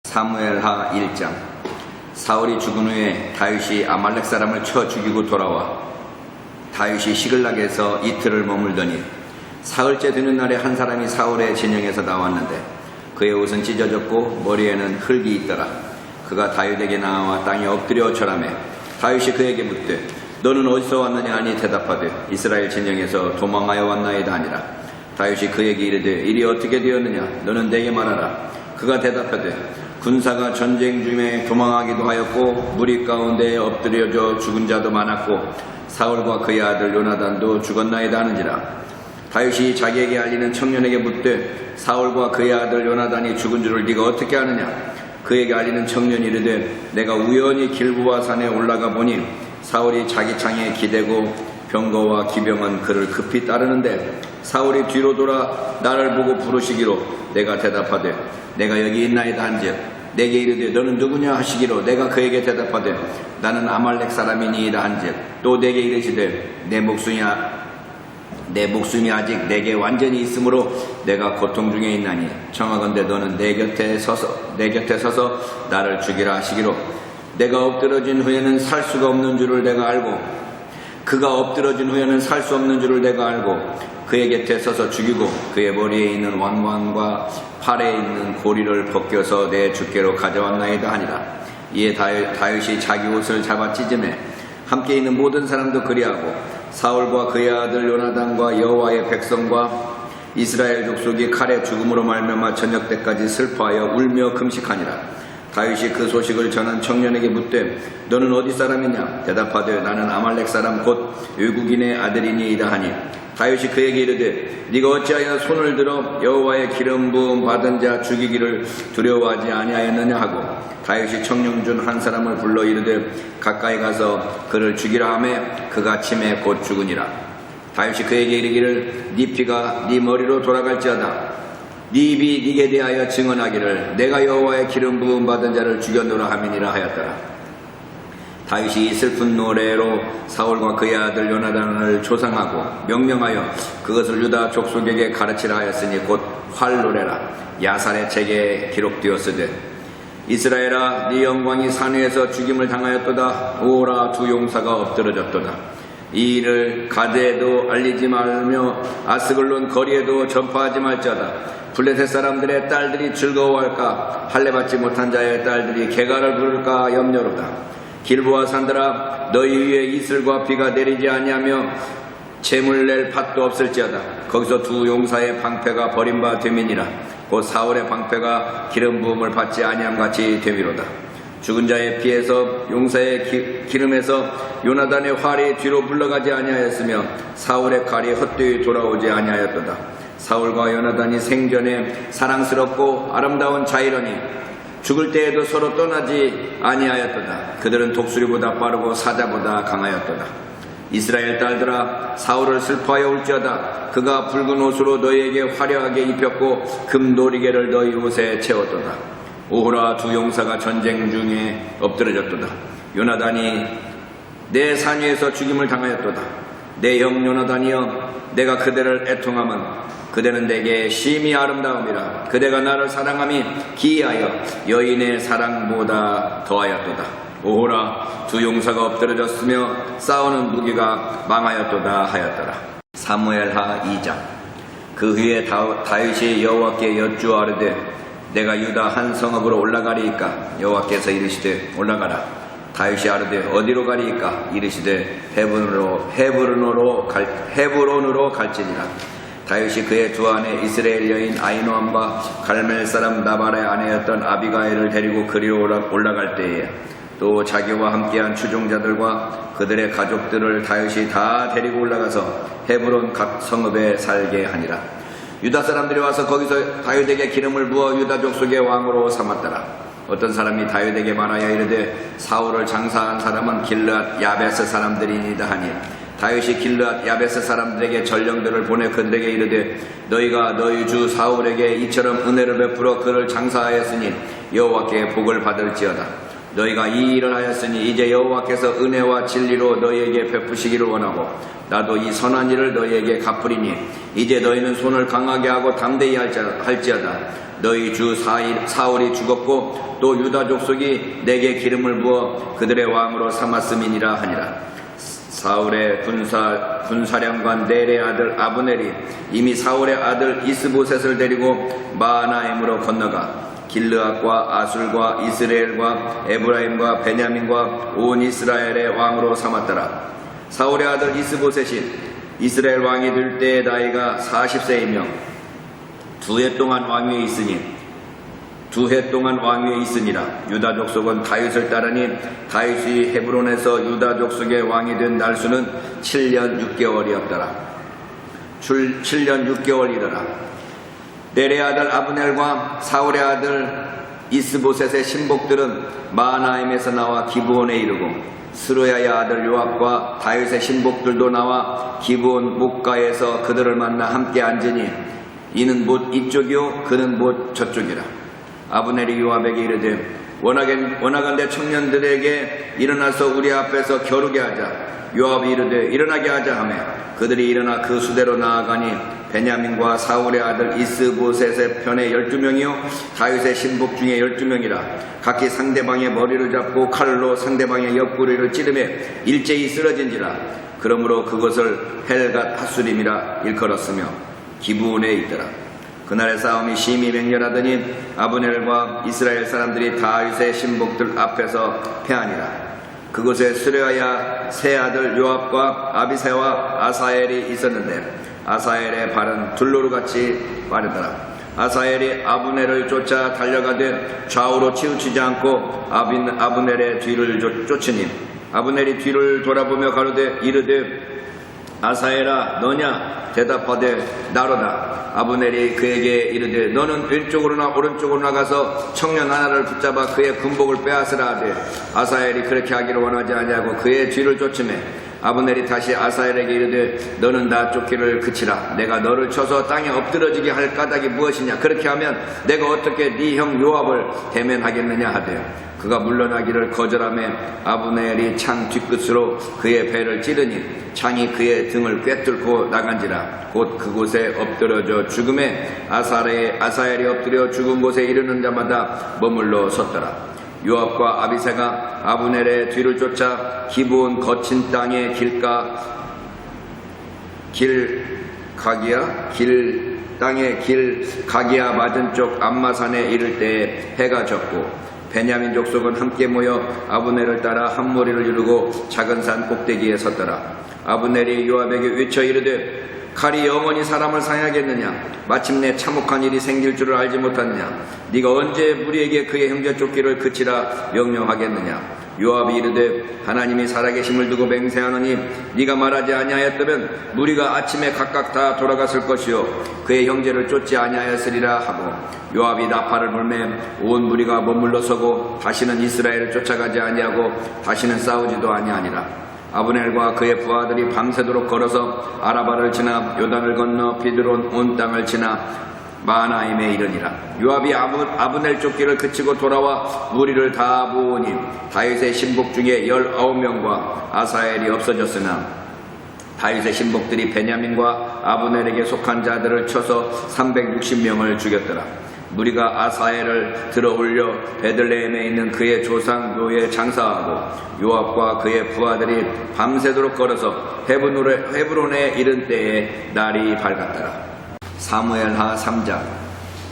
사무엘하 1장. 사울이 죽은 후에 다윗이 아말렉 사람을 쳐 죽이고 돌아와 다윗이 시글락에서 이틀을 머물더니 사흘째 되는 날에 한 사람이 사울의 진영에서 나왔는데 그의 옷은 찢어졌고 머리에는 흙이 있더라. 그가 다윗에게 나와 땅에 엎드려 절하매 다윗이 그에게 묻되 너는 어디서 왔느냐 하니 대답하되 이스라엘 진영에서 도망하여 왔나이다 하니라. 다윗이 그에게 이르되 일이 어떻게 되었느냐 너는 내게 말하라. 그가 대답하되 군사가 전쟁 중에 도망하기도 하였고 무리 가운데 엎드려져 죽은 자도 많았고 사울과 그의 아들 요나단도 죽었나이다 하는지라. 다윗이 자기에게 알리는 청년에게 묻되 사울과 그의 아들 요나단이 죽은 줄을 네가 어떻게 아느냐. 그에게 알리는 청년이 이르되 내가 우연히 길보아 산에 올라가 보니 사울이 자기 창에 기대고 병거와 기병은 그를 급히 따르는데 사울이 뒤로 돌아 나를 보고 부르시기로 내가 대답하되 내가 여기 있나이다 한즉 내게 이르되 너는 누구냐 하시기로 내가 그에게 대답하되 나는 아말렉 사람이니이다 한즉 또 내게 이르시되 내 목숨이 아직 내게 완전히 있으므로 내가 고통 중에 있나니 청하건대 너는 내 곁에 서서 나를 죽이라 하시기로 내가 엎드러진 후에는 살 수가 없는 줄을 내가 알고 그가 엎드러진 후에는 살 수 없는 줄을 내가 알고 그의 곁에 서서 죽이고 그의 머리에 있는 왕관과 팔에 있는 고리를 벗겨서 내 주께로 가져왔나이다 하니라. 이에 다윗이 자기 옷을 잡아 찢으매 함께 있는 모든 사람도 그리하고 사울과 그의 아들 요나단과 여호와의 백성과 이스라엘 족속이 칼의 죽음으로 말미암아 저녁 때까지 슬퍼하여 울며 금식하니라. 다윗이 그 소식을 전한 청년에게 묻되 너는 어디 사람이냐. 대답하되 나는 아말렉 사람 곧 외국인의 아들이니이다 하니 다윗이 그에게 이르되 네가 어찌하여 손을 들어 여호와의 기름 부음 받은 자 죽이기를 두려워하지 아니하였느냐 하고 다윗이 청년 중 한 사람을 불러 이르되 가까이 가서 그를 죽이라 하매 그가 침에 곧 죽으니라. 다윗이 그에게 이르기를 네 피가 네 머리로 돌아갈지어다. 네 입이 네게 대하여 증언하기를 내가 여호와의 기름 부음 받은 자를 죽였노라 함이니라 하였더라. 다윗이 슬픈 노래로 사울과 그의 아들 요나단을 조상하고 명령하여 그것을 유다 족속에게 가르치라 하였으니 곧 활노래라. 야살의 책에 기록되었으되 이스라엘아 네 영광이 산 위에서 죽임을 당하였도다. 오라 두 용사가 엎드러졌도다. 이 일을 가드에도 알리지 말며 아스글론 거리에도 전파하지 말자다. 블레셋 사람들의 딸들이 즐거워할까 할례받지 못한 자의 딸들이 개가를 부를까 염려로다. 길보아 산들아 너희 위에 이슬과 비가 내리지 아니하며 재물 낼 밭도 없을지어다. 거기서 두 용사의 방패가 버림바 됨이니라. 곧 사울의 방패가 기름 부음을 받지 아니함 같이 됨이로다. 죽은 자의 피에서 용사의 기름에서 요나단의 활이 뒤로 물러가지 아니하였으며 사울의 칼이 헛되이 돌아오지 아니하였도다. 사울과 요나단이 생전에 사랑스럽고 아름다운 자이러니 죽을 때에도 서로 떠나지 아니하였도다. 그들은 독수리보다 빠르고 사자보다 강하였도다. 이스라엘 딸들아 사울을 슬퍼하여 울지어다. 그가 붉은 옷으로 너희에게 화려하게 입혔고 금 놀이개를 너희 옷에 채웠도다. 오호라 두 용사가 전쟁 중에 엎드러졌도다. 요나단이 내 산 위에서 죽임을 당하였도다. 내 형 요나단이여 내가 그대를 애통함은 그대는 내게 심히 아름다움이라. 그대가 나를 사랑함이 기이하여 여인의 사랑보다 더하였도다. 오호라 두 용사가 엎드러졌으며 싸우는 무기가 망하였도다 하였더라. 사무엘하 2장. 그 후에 다윗이 여호와께 여쭈아르되 내가 유다 한 성읍으로 올라가리이까. 여호와께서 이르시되 올라가라. 다윗이 아르되 어디로 가리이까. 이르시되 헤브론으로 갈지니라. 다윗이 그의 두 아내 이스라엘 여인 아히노암과 갈멜 사람 나발의 아내였던 아비가일을 데리고 그리로 올라갈 때에 또 자기와 함께한 추종자들과 그들의 가족들을 다윗이 다 데리고 올라가서 헤브론 각 성읍에 살게 하니라. 유다 사람들이 와서 거기서 다윗에게 기름을 부어 유다 족속의 왕으로 삼았더라. 어떤 사람이 다윗에게 말하여 이르되 사울을 장사한 사람은 길르앗 야베스 사람들이니이다 하니 다윗이 길르앗 야베스 사람들에게 전령들을 보내 그들에게 이르되 너희가 너희 주 사울에게 이처럼 은혜를 베풀어 그를 장사하였으니 여호와께 복을 받을지어다. 너희가 이 일을 하였으니 이제 여호와께서 은혜와 진리로 너희에게 베푸시기를 원하고 나도 이 선한 일을 너희에게 갚으리니 이제 너희는 손을 강하게 하고 담대히 할지어다. 너희 주 사울이 죽었고 또 유다 족속이 내게 기름을 부어 그들의 왕으로 삼았음이니라 하니라. 사울의 군사령관 넬의 아들 아브넬이 이미 사울의 아들 이스보셋을 데리고 마하나임으로 건너가 길르앗과 아술과 이스라엘과 에브라임과 베냐민과 온 이스라엘의 왕으로 삼았더라. 사울의 아들 이스보셋이 이스라엘 왕이 될 때의 나이가 40세이며 2해 동안 왕위에 있으니라. 유다 족속은 다윗을 따르니 다윗이 헤브론에서 유다 족속의 왕이 된 날수는 7년 6개월이었더라. 7년 6개월이더라. 넬의 아들 아브넬과 사울의 아들 이스보셋의 신복들은 마하나임에서 나와 기브온에 이르고 스루야의 아들 요압과 다윗의 신복들도 나와 기브온 목가에서 그들을 만나 함께 앉으니 이는 못 이쪽이요 그는 못 저쪽이라. 아브넬이 요압에게 이르되 원하건대 청년들에게 일어나서 우리 앞에서 겨루게 하자. 요압이 이르되 일어나게 하자 하며 그들이 일어나 그 수대로 나아가니 베냐민과 사울의 아들 이스보셋의 편에 12명이요 다윗의 신복 중에 12명이라. 각기 상대방의 머리를 잡고 칼로 상대방의 옆구리를 찌르매 일제히 쓰러진지라. 그러므로 그것을 헬갓 하수림이라 일컬었으며 기브온에 있더라. 그날의 싸움이 심히 맹렬하더니 아브넬과 이스라엘 사람들이 다윗의 신복들 앞에서 패하니라. 그곳에 스레야 세 아들 요압과 아비새와 아사엘이 있었는데 아사엘의 발은 둘로루같이 빠르더라. 아사엘이 아브넬을 쫓아 달려가되 좌우로 치우치지 않고 아브넬의 뒤를 쫓으니 아브넬이 뒤를 돌아보며 가로되 이르되 아사엘아 너냐? 대답하되 나로다. 아브넬이 그에게 이르되 너는 왼쪽으로나 오른쪽으로 나가서 청년 하나를 붙잡아 그의 군복을 빼앗으라 하되 아사엘이 그렇게 하기를 원하지 아니하고 그의 뒤를 쫓으매 아브넬이 다시 아사엘에게 이르되 너는 나 쫓기를 그치라. 내가 너를 쳐서 땅에 엎드러지게 할 까닭이 무엇이냐? 그렇게 하면 내가 어떻게 네 형 요압을 대면하겠느냐 하되 그가 물러나기를 거절하며 아브넬이 창 뒤끝으로 그의 배를 찌르니 창이 그의 등을 꿰뚫고 나간지라. 곧 그곳에 엎드러져 죽음에 아사엘이 엎드려 죽은 곳에 이르는 자마다 머물러 섰더라. 요압과 아비새가 아브넬의 뒤를 쫓아 기브온 거친 땅의 길 가기야 맞은 쪽 암마산에 이를 때에 해가 졌고 베냐민 족속은 함께 모여 아브넬을 따라 한 무리를 이루고 작은 산 꼭대기에 섰더라. 아브넬이 요압에게 외쳐 이르되 칼이 영원히 사람을 상하겠느냐? 마침내 참혹한 일이 생길 줄을 알지 못하느냐? 네가 언제 무리에게 그의 형제 쫓기를 그치라 명령하겠느냐? 요압이 이르되 하나님이 살아계심을 두고 맹세하노니 네가 말하지 아니하였다면 무리가 아침에 각각 다 돌아갔을 것이요 그의 형제를 쫓지 아니하였으리라 하고 요압이 나팔을 불매 온 무리가 머물러 서고 다시는 이스라엘을 쫓아가지 아니하고 다시는 싸우지도 아니하니라. 아브넬과 그의 부하들이 밤새도록 걸어서 아라바를 지나 요단을 건너 비드론 온 땅을 지나 마하나임에 이르니라. 요압이 아브넬 쫓기를 그치고 돌아와 무리를 다 모으니 다윗의 신복 중에 19명과 아사엘이 없어졌으나 다윗의 신복들이 베냐민과 아브넬에게 속한 자들을 쳐서 360명을 죽였더라. 무리가 아사엘을 들어올려 베들레헴에 있는 그의 조상 묘에 장사하고 요압과 그의 부하들이 밤새도록 걸어서 헤브론에 이른 때에 날이 밝았더라. 사무엘하 3장.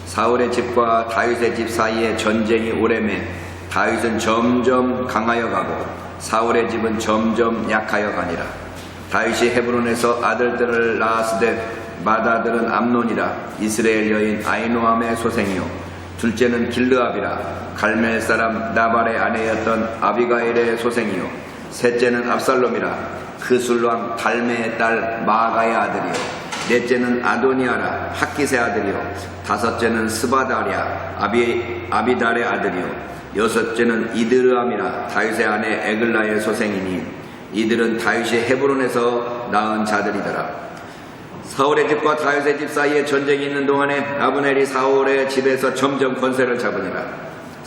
사울의 집과 다윗의 집 사이에 전쟁이 오래매 다윗은 점점 강하여 가고 사울의 집은 점점 약하여 가니라. 다윗이 헤브론에서 아들들을 낳았으되 맏아들은 암논이라 이스라엘 여인 아히노암의 소생이요 둘째는 길르압이라 갈멜 사람 나발의 아내였던 아비가일의 소생이요 셋째는 압살롬이라 그술왕 달메의 딸 마아가의 아들이요 넷째는 아도니아라 핫깃의 아들이요 다섯째는 스바다랴 아비달의 아들이요 여섯째는 이드르암이라 다윗의 아내 에글라의 소생이니 이들은 다윗이 헤브론에서 낳은 자들이더라. 사울의 집과 다윗의 집 사이에 전쟁이 있는 동안에 아브넬이 사울의 집에서 점점 권세를 잡으니라.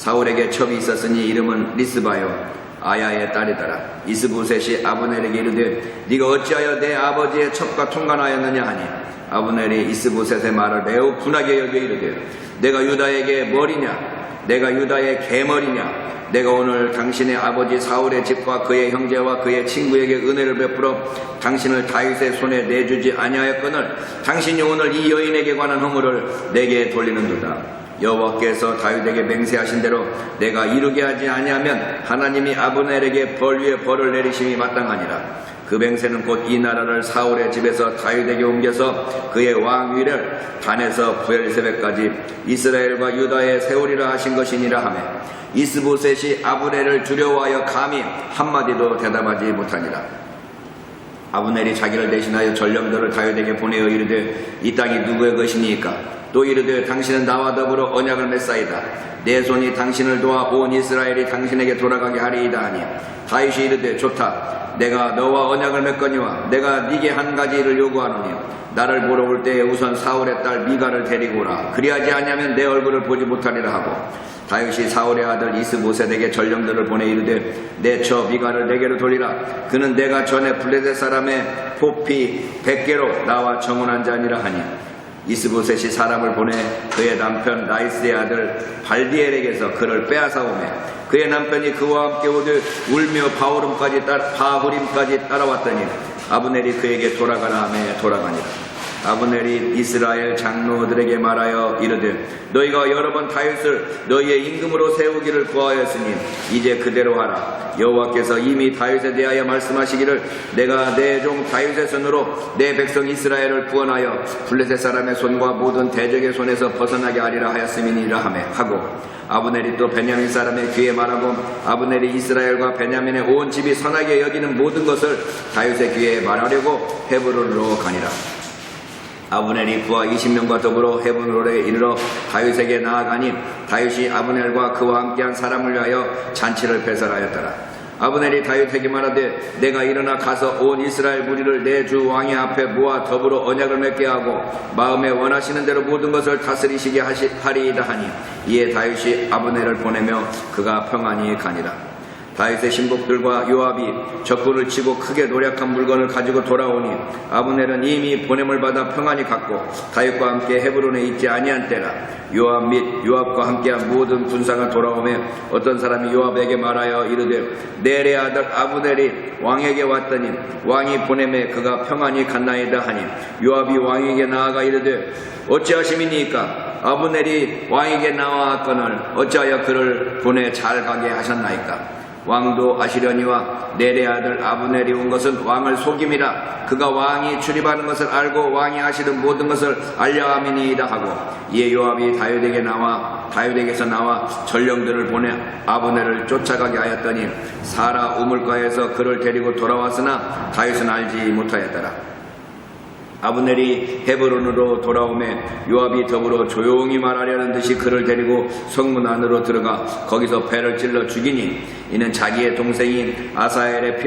사울에게 첩이 있었으니 이름은 리스바요 아야의 딸이더라. 이스보셋이 아브넬에게 이르되 네가 어찌하여 내 아버지의 첩과 통관하였느냐 하니 아브넬이 이스보셋의 말을 매우 분하게 여겨 이르되 내가 유다에게 머리냐 내가 유다의 개머리냐 내가 오늘 당신의 아버지 사울의 집과 그의 형제와 그의 친구에게 은혜를 베풀어 당신을 다윗의 손에 내주지 아니하였거늘 당신이 오늘 이 여인에게 관한 허물을 내게 돌리는도다. 여호와께서 다윗에게 맹세하신 대로 내가 이루게 하지 아니하면 하나님이 아브넬에게 벌 위에 벌을 내리심이 마땅하니라. 그 맹세는 곧 이 나라를 사울의 집에서 다윗에게 옮겨서 그의 왕위를 단에서 부엘세벳까지 이스라엘과 유다에 세우리라 하신 것이니라 하며 이스보셋이 아브넬을 두려워하여 감히 한마디도 대답하지 못하니라. 아브넬이 자기를 대신하여 전령들을 다윗에게 보내어 이르되 이 땅이 누구의 것이니까 또 이르되 당신은 나와 더불어 언약을 맺사이다. 내 손이 당신을 도와 온 이스라엘이 당신에게 돌아가게 하리이다 하니 다윗이 이르되 좋다. 내가 너와 언약을 맺거니와 내가 네게 한 가지 일을 요구하노니 나를 보러 올 때에 우선 사울의 딸 미가를 데리고 오라. 그리하지 아니하면 내 얼굴을 보지 못하리라 하고 다윗이 사울의 아들 이스보셋에게 전령들을 보내 이르되 내 처 미가를 내게로 돌리라. 그는 내가 전에 블레셋 사람의 포피 100개로 나와 청혼한 자니라 하니 이스보셋이 사람을 보내 그의 남편 나이스의 아들 발디엘에게서 그를 빼앗아오매 그의 남편이 그와 함께 오되 울며 바후림까지 따라왔더니 아브넬이 그에게 돌아가라 하며 돌아가니라. 아브넬이 이스라엘 장로들에게 말하여 이르되 너희가 여러 번 다윗을 너희의 임금으로 세우기를 구하였으니 이제 그대로 하라. 여호와께서 이미 다윗에 대하여 말씀하시기를 내가 내 종 다윗의 손으로 내 백성 이스라엘을 구원하여 블레셋 사람의 손과 모든 대적의 손에서 벗어나게 하리라 하였음이니라 하고 아브넬이 또 베냐민 사람의 귀에 말하고 아브넬이 이스라엘과 베냐민의 온 집이 선하게 여기는 모든 것을 다윗의 귀에 말하려고 헤브론으로 가니라. 아브넬이 그와 20명과 더불어 헤브론에 이르러 다윗에게 나아가니 다윗이 아브넬과 그와 함께한 사람을 위하여 잔치를 배설하였더라. 아브넬이 다윗에게 말하되 내가 일어나 가서 온 이스라엘 무리를 내 주 왕의 앞에 모아 더불어 언약을 맺게 하고 마음에 원하시는 대로 모든 것을 다스리시게 하리이다 하니 이에 다윗이 아브넬을 보내며 그가 평안히 가니라. 다윗의 신복들과 요압이 적군을 치고 크게 노략한 물건을 가지고 돌아오니 아브넬은 이미 보냄을 받아 평안히 갔고 다윗과 함께 헤브론에 있지 아니한 때라. 요압 및 요압과 함께한 모든 군사가 돌아오매 어떤 사람이 요압에게 말하여 이르되 넬의 아들 아브넬이 왕에게 왔더니 왕이 보냄에 그가 평안히 갔나이다 하니 요압이 왕에게 나아가 이르되 어찌하심이니까 아브넬이 왕에게 나왔거늘 어찌하여 그를 보내 잘 가게 하셨나이까. 왕도 아시려니와 넬의 아들 아브넬이 온 것은 왕을 속임이라. 그가 왕이 출입하는 것을 알고 왕이 하시는 모든 것을 알려함이니이다 하고 이에 요압이 다윗에게서 나와 전령들을 보내 아브넬을 쫓아가게 하였더니 사라 우물가에서 그를 데리고 돌아왔으나 다윗은 알지 못하였더라. 아브넬이 헤브론으로 돌아오매 요압이 더불어 조용히 말하려는 듯이 그를 데리고 성문 안으로 들어가 거기서 배를 찔러 죽이니 이는 자기의 동생 아사엘의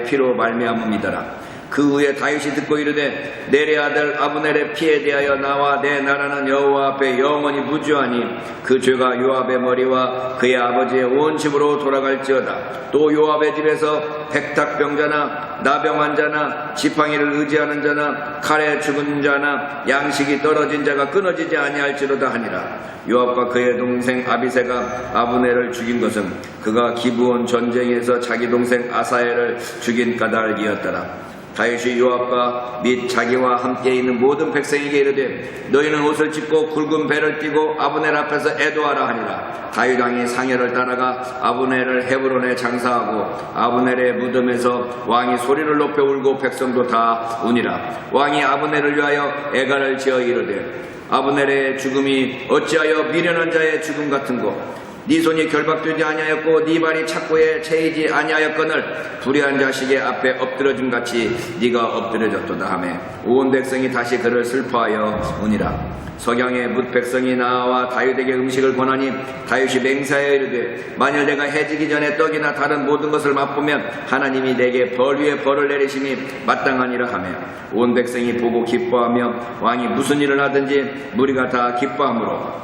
피로 말미암음이더라. 그 후에 다윗이 듣고 이르되 넬의 아들 아브넬의 피에 대하여 나와 내 나라는 여호와 앞에 영원히 무죄하니 그 죄가 요압의 머리와 그의 아버지의 온 집으로 돌아갈지어다. 또 요압의 집에서 백탁병자나 나병 환자나 지팡이를 의지하는 자나 칼에 죽은 자나 양식이 떨어진 자가 끊어지지 아니할지로다 하니라. 요압과 그의 동생 아비새가 아브넬을 죽인 것은 그가 기브온 전쟁에서 자기 동생 아사엘을 죽인 까닭이었더라. 다윗이 요압과 및 자기와 함께 있는 모든 백성에게 이르되 너희는 옷을 찢고 굵은 배를 띠고 아브넬 앞에서 애도하라 하니라. 다윗 왕이 상여를 따라가 아브넬을 헤브론에 장사하고 아브넬의 무덤에서 왕이 소리를 높여 울고 백성도 다 우니라. 왕이 아브넬을 위하여 애가를 지어 이르되 아브넬의 죽음이 어찌하여 미련한 자의 죽음 같은고. 네 손이 결박되지 아니하였고 네 발이 착고에 채이지 아니하였거늘 불의한 자식의 앞에 엎드려줌 같이 네가 엎드려졌도다 하매 온 백성이 다시 그를 슬퍼하여 우니라. 석양에 뭇 백성이 나와 다윗에게 음식을 권하니 다윗이 맹세하여 이르되 만일 내가 해지기 전에 떡이나 다른 모든 것을 맛보면 하나님이 내게 벌 위에 벌을 내리심이 마땅하니라 하며 온 백성이 보고 기뻐하며 왕이 무슨 일을 하든지 무리가 다 기뻐하므로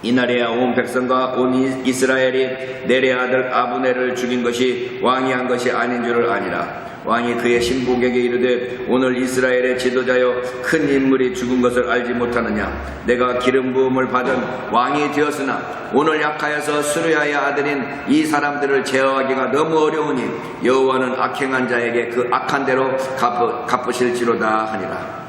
이날에야 온 백성과 온 이스라엘이 넬의 아들 아브넬을 죽인 것이 왕이 한 것이 아닌 줄을 아니라. 왕이 그의 신복에게 이르되 오늘 이스라엘의 지도자여 큰 인물이 죽은 것을 알지 못하느냐. 내가 기름 부음을 받은 왕이 되었으나 오늘 약하여서 수르야의 아들인 이 사람들을 제어하기가 너무 어려우니 여호와는 악행한 자에게 그 악한 대로 갚으실지로다 하니라.